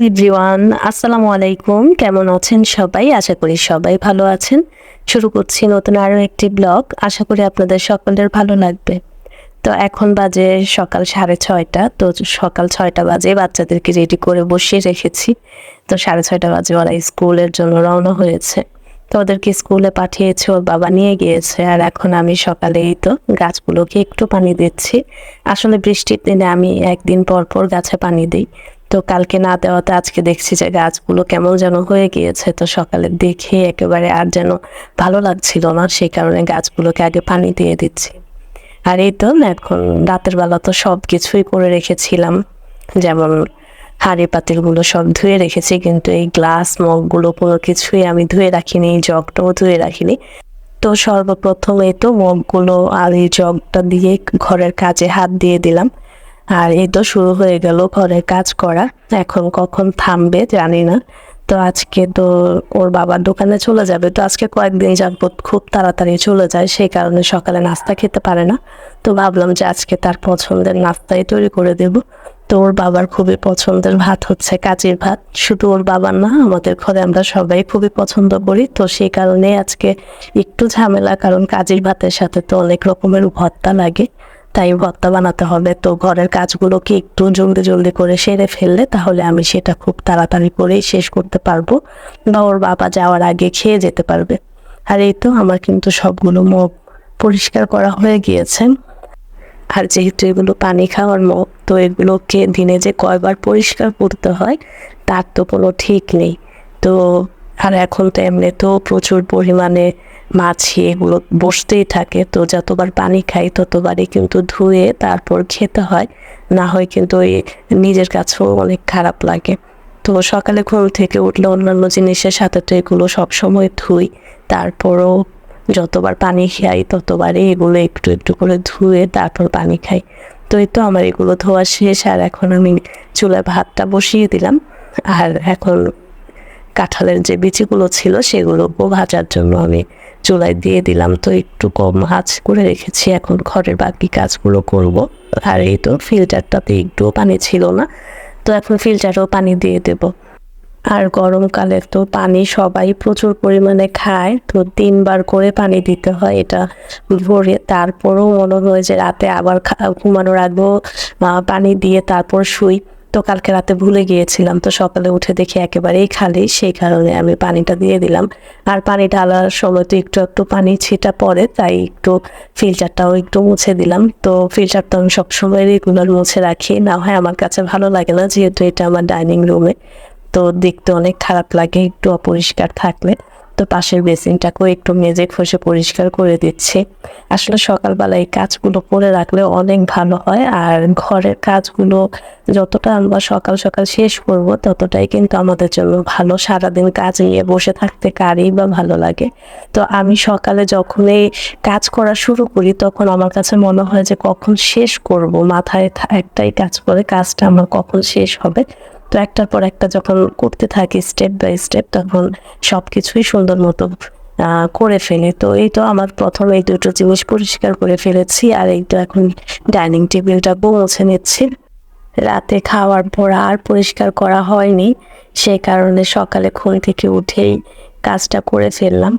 Everyone, আসসালামু আলাইকুম। কেমন আছেন সবাই? আশা করি সবাই ভালো আছেন। শুরু করছি নতুন আরও একটি ব্লগ। আশা করি আপনাদের সকলের ভালো লাগবে। তো এখন বাজে সকাল 6:30। তো সকাল 6টা বাজে বাচ্চাদেরকে রেডি করে বসিয়ে রেখেছি। তো 6:30 বাজে ওরা স্কুলের জন্য রওনা হয়েছে। তো ওদেরকে স্কুলে পাঠিয়েছে, ওর বাবা নিয়ে গিয়েছে। আর এখন আমি সকালে এই তো গাছগুলোকে একটু পানি দিচ্ছি। আসলে বৃষ্টির দিনে আমি একদিন পর পর গাছে পানি দিই। তো কালকে না দেওয়াতে আজকে দেখছি যে গাছগুলো কেমন যেন হয়ে গিয়েছে। তো সকালে দেখে একেবারে আর যেন ভালো লাগছিল না, সেই কারণে গাছগুলোকে আগে পানি দিয়ে দিচ্ছি। আর এই তো এখন রাতের বেলা তো সব কিছুই করে রেখেছিলাম, যেমন হাঁড়ি পাতিলগুলো সব ধুয়ে রেখেছি, কিন্তু এই গ্লাস মগগুলো কোনো কিছুই আমি ধুয়ে রাখিনি, এই জগটাও ধুয়ে রাখিনি। তো সর্বপ্রথম এই তো মগগুলো আর এই জগটা দিয়ে ঘরের কাজে হাত দিয়ে দিলাম। আর এই তো শুরু হয়ে গেল ঘরের কাজ করা। এখন কখন থামবে জানি না। তো আজকে তো ওর বাবার দোকানে চলে যাবে, তো আজকে কয়েকদিন যাবত খুব তাড়াতাড়ি চলে যায়, সেই কারণে সকালে নাস্তা খেতে পারে না। তো ভাবলাম যে আজকে তার পছন্দের নাস্তাই তৈরি করে দেব। তো ওর বাবার খুবই পছন্দের ভাত হচ্ছে কাজির ভাত। শুধু ওর বাবার না, আমাদের ঘরে আমরা সবাই খুবই পছন্দ করি। তো সেই কারণে আজকে একটু ঝামেলা, কারণ কাজির ভাতের সাথে তো অনেক রকমের ভর্তা লাগে, তাই ভর্তা বানাতে হবে। তো ঘরের কাজগুলোকে একটু জলদি জলদি করে সেরে ফেললে তাহলে আমি সেটা খুব তাড়াতাড়ি করেই শেষ করতে পারবো, বা ওর বাবা যাওয়ার আগে খেয়ে যেতে পারবে। আর এই তো আমার কিন্তু সবগুলো মুখ পরিষ্কার করা হয়ে গিয়েছে। আর যেহেতু এগুলো পানি খাওয়ার মুখ, তো এগুলোকে দিনে যে কয়বার পরিষ্কার করতে হয় তার তো কোনো ঠিক নেই। তো আর এখন তো এমনিতেও প্রচুর পরিমাণে মাছি এগুলো বসতেই থাকে, তো যতবার পানি খাই ততবারই কিন্তু ধুয়ে তারপর খেতে হয়, না হয় কিন্তু ওই নিজের কাছেও অনেক খারাপ লাগে। তো সকালে ঘুম থেকে উঠলে অন্যান্য জিনিসের সাথে তো এগুলো সবসময় ধুই, তারপরও যতবার পানি খাই ততবারই এগুলো একটু একটু করে ধুয়ে তারপর পানি খাই। তো এই তো আমার এগুলো ধোয়া শেষ, আর এখন আমি চুলায় ভাতটা বসিয়ে দিলাম। আর এখন কাঁঠালের যে বিচিগুলো ছিল সেগুলোকেও ভাজার জন্য আমি চুলায় দিয়ে দিলাম। তো একটু কম আঁচ করে রেখেছি, এখন ঘরের বাকি কাজগুলো করব। আর এই তো ফিল্টারটাতে একটুও পানি ছিল না, তো এখন ফিল্টারেও পানি দিয়ে দেব। আর গরমকালে তো পানি সবাই প্রচুর পরিমাণে খায়, তো 3বার করে পানি দিতে হয় এটা ভোরে। তারপরেও মনে হয় যে রাতে আবার ঘুমানোর আগেও পানি দিয়ে তারপর শুই। তো কালকে রাতে ভুলে গিয়েছিলাম, তো সকালে উঠে দেখি একেবারেই খালি, সেই কারণে আমি পানিটা দিয়ে দিলাম। আর পানি ঢালার সময় তো একটু একটু পানি ছিটা পড়ে, তাই একটু ফিল্টারটাও একটু মুছে দিলাম। তো ফিল্টারটা আমি সবসময় রেগুলার মুছে রাখি, না হয় আমার কাছে ভালো লাগে না, যেহেতু এটা আমার ডাইনিং রুমে, তো দেখতে অনেক খারাপ লাগে একটু অপরিষ্কার থাকলে। তো পাশের বেসিনটাকেও একটু মেজে ঘষে পরিষ্কার করে দিচ্ছি। আসলে সকালবেলা এই কাজগুলো করে রাখলে অনেক ভালো হয়, আর ঘরের কাজগুলো যতটা আমরা সকাল সকাল শেষ করব ততটাই কিন্তু আমাদের জন্য ভালো। সারাদিন কাজ নিয়ে বসে থাকতে কারই বা ভালো লাগে। তো আমি সকালে যখন এই কাজ করা শুরু করি তখন আমার কাছে মনে হয় যে কখন শেষ করব, মাথায় একটাই কাজ করে কাজটা আমার কখন শেষ হবে। তো একটার পর একটা যখন করতে থাকি স্টেপ বাই স্টেপ, তখন সব কিছুই সুন্দর মতো করে ফেলি। তো এই তো আমার প্রথমে এই দুটো জিনিস পরিষ্কার করে ফেলেছি, আর এই তো এখন ডাইনিং টেবিলটা মুছে নিচ্ছি। রাতে খাওয়ার পর আর পরিষ্কার করা হয়নি, সেই কারণে সকালে ঘুম থেকে উঠেই কাজটা করে ফেললাম।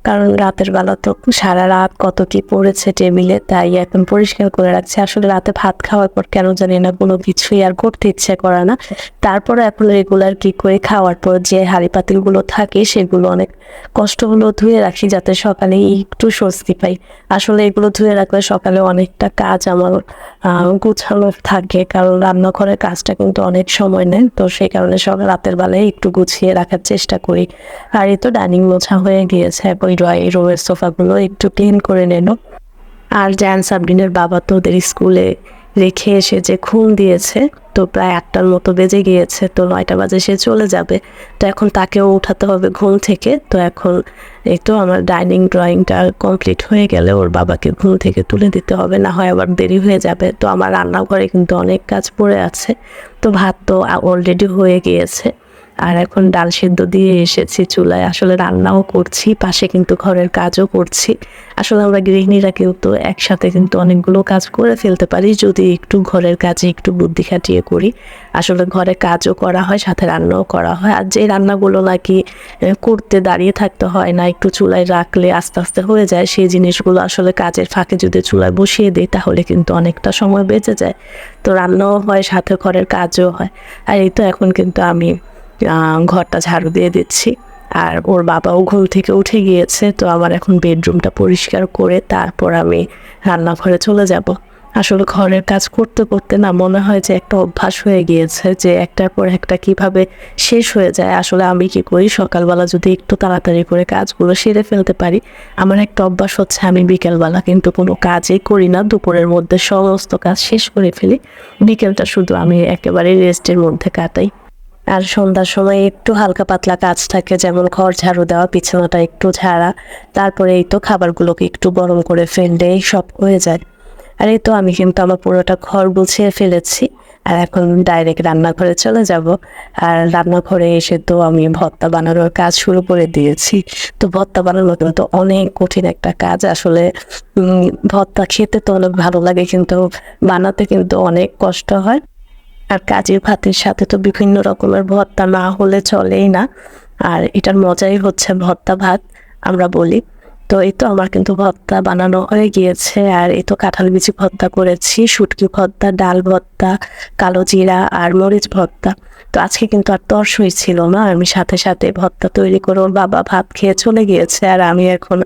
কারণ রাতের বেলা তো সারা রাত কত কি পড়েছে টেবিলে, তাই এখন পরিষ্কার করে রাখছি। আসলে রাতে ভাত খাওয়ার পর কেন জানি না কোনো কিছুই আর করতে ইচ্ছে করে না। তারপরে এখন রেগুলার কি করে খাওয়ার পর যে হাঁড়ি পাতিলগুলো থাকে সেগুলো অনেক কষ্ট হলেও ধুয়ে রাখি, যাতে সকালে একটু স্বস্তি পাই। আসলে এগুলো ধুয়ে রাখলে সকালে অনেকটা কাজ আমার গুছানো থাকে, কারণ রান্নাঘরের কাজটা কিন্তু অনেক সময় নেয়। তো সেই কারণে সকাল রাতের বেলায় একটু গুছিয়ে রাখার চেষ্টা করি। আর এই তো ডাইনিং মোছা হয়ে গিয়েছে, ওই ড্রয়িং রুমের সোফাগুলো একটু ক্লিন করে নিল। আর জায়ান সাবরিনের বাবা তো ওদের স্কুলে রেখে এসে যে ঘুম দিয়েছে, তো প্রায় 8টার মতো বেজে গিয়েছে, তো 9টা বাজে সে চলে যাবে। তো এখন তাকেও উঠাতে হবে ঘুম থেকে। তো এখন এই তো আমার ডাইনিং ড্রয়িংটা কমপ্লিট হয়ে গেলে ওর বাবাকে ঘুম থেকে তুলে দিতে হবে, না হয় আবার দেরি হয়ে যাবে। তো আমার রান্নাঘরে কিন্তু অনেক কাজ পড়ে আছে। তো ভাত তো অলরেডি হয়ে গিয়েছে, আর এখন ডাল সেদ্ধ দিয়ে এসেছি চুলায়, আসলে রান্নাও করছি, পাশে কিন্তু ঘরের কাজও করছি। আসলে আমরা গৃহিণীরা কিন্তু একসাথে কিন্তু অনেকগুলো কাজ করে ফেলতে পারি যদি একটু ঘরের কাজে একটু বুদ্ধি খাটিয়ে করি। আসলে ঘরে কাজও করা হয়, সাথে রান্নাও করা হয়। আর যে রান্নাগুলো নাকি করতে দাঁড়িয়ে থাকতে হয় না, একটু চুলায় রাখলে আস্তে আস্তে হয়ে যায়, সেই জিনিসগুলো আসলে কাজের ফাঁকে যদি চুলায় বসিয়ে দিই তাহলে কিন্তু অনেকটা সময় বেঁচে যায়। তো রান্নাও হয়, সাথে ঘরের কাজও হয়। আর এই তো এখন কিন্তু আমি ঘরটা ঝাড়ু দিয়ে দিচ্ছি। আর ওর বাবাও ঘুম থেকে উঠে গিয়েছে, তো আমার এখন বেডরুমটা পরিষ্কার করে তারপর আমি রান্নাঘরে চলে যাব। আসলে ঘরের কাজ করতে করতে না মনে হয় যে একটা অভ্যাস হয়ে গিয়েছে, যে একটার পর একটা কিভাবে শেষ হয়ে যায়। আসলে আমি কি করি, সকালবেলা যদি একটু তাড়াতাড়ি করে কাজগুলো সেরে ফেলতে পারি, আমার একটা অভ্যাস হচ্ছে আমি বিকেলবেলা কিন্তু কোনো কাজই করি না, দুপুরের মধ্যে সমস্ত কাজ শেষ করে ফেলি। বিকেলটা শুধু আমি একেবারে রেস্টের মধ্যে কাটাই। আর সন্ধ্যার সময় একটু হালকা পাতলা কাজ থাকে, যেমন ঘর ঝাড়ু দেওয়া, বিছানাটা একটু ঝাড়া, তারপরে এই তো খাবারগুলোকে একটু গরম করে ফেললেই সব হয়ে যায়। আর এই তো আমি কিন্তু আমার পুরোটা ঘর গুছিয়ে ফেলেছি, আর এখন ডাইরেক্ট রান্নাঘরে চলে যাব। আর রান্নাঘরে এসে তো আমি ভর্তা বানানোর কাজ শুরু করে দিয়েছি। তো ভর্তা বানানো কিন্তু অনেক কঠিন একটা কাজ আসলে। ভর্তা খেতে তো অনেক ভালো লাগে, কিন্তু বানাতে কিন্তু অনেক কষ্ট হয়। আর কাজের ভাতের সাথে তো বিভিন্ন রকমের ভর্তা না হলে চলেই না। আর এটার মজাই হচ্ছে ভর্তা ভাত আমরা বলি। তো এই তো আমার কিন্তু ভর্তা বানানো হয়ে গিয়েছে। আর এই তো কাঁঠাল বিচি ভর্তা করেছি, শুটকি ভর্তা, ডাল ভর্তা, কালো জিরা আর মরিচ ভর্তা। তো আজকে কিন্তু আর তরসই ছিল না, আমি সাথে সাথে ভর্তা তৈরি করে ওর বাবা ভাত খেয়ে চলে গিয়েছে, আর আমি এখন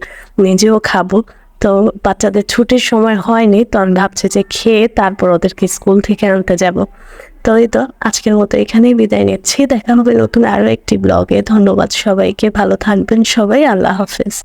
নিজেও খাবো। তো বাচ্চাদের ছুটির সময় হয়নি, তো আমি ভাবছি যে খেয়ে তারপর ওদেরকে স্কুল থেকে আনতে যাব। তো এই তো আজকের মতো এখানেই বিদায় নিচ্ছি, দেখা হবে নতুন আরো একটি ব্লগে। ধন্যবাদ সবাইকে, ভালো থাকবেন সবাই, আল্লাহ হাফেজ।